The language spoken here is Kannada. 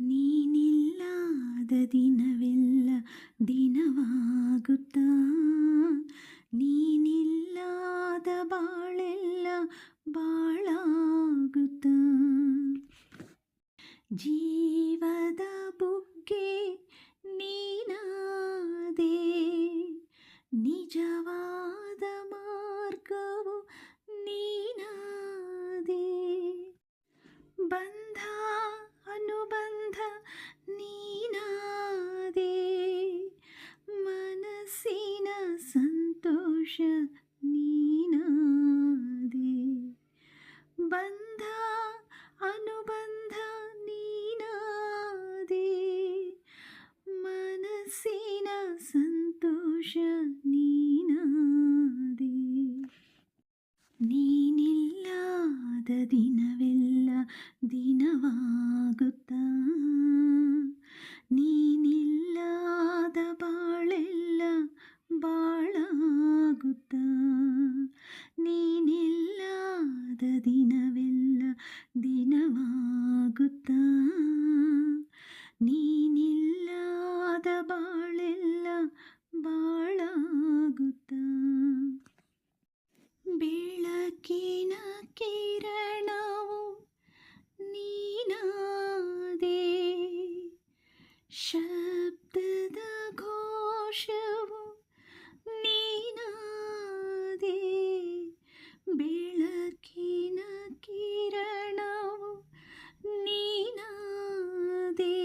ನೀನಿಲ್ಲದ ದಿನವೆಲ್ಲ ದಿನವಾಗುತ್ತಾ, ನೀನಿಲ್ಲದ ಬಾಳೆಲ್ಲ ಬಾಳಾಗುತ್ತಾ. ಜೀವದ ಬುಗ್ಗೆ ನೀನಾದೆ, ನಿಜವಾದ ಮಾರ್ಗವು ನೀನಾದೆ. ಬಂಧ ಅನುಬಂಧ ನೀನಾದೆ, ಮನಸ್ಸಿನ ಸಂತೋಷ ನೀನಾದೆ. ಬಂಧ ಅನುಬಂಧ ನೀನಾದೆ, ಮನಸ್ಸಿನ ಸಂತೋಷ ನೀನಾದೆ. ನೀನಿಲ್ಲದ ದಿನವೆಲ್ಲ ದಿನವಾಗುತ್ತಾ, ನೀನಿಲ್ಲದ ಬಾಳೆಲ್ಲ ಬಾಳಾಗುತ್ತಾ. ನೀನಿಲ್ಲದ ದಿನವೆಲ್ಲ ದಿನವಾಗುತ್ತಾ, ನೀನಿಲ್ಲದ ಬಾಳೆಲ್ಲ ಬಾಳಾಗುತ್ತಾ. ಬೆಳಕಿನ ಕಿರಣವು ನೀನಾದೆ, ಶಬ್ದದ ಘೋಷವು ನೀನಾದೆ. ಬೆಳಕಿನ ಕಿರಣವು ನೀನಾದೆ,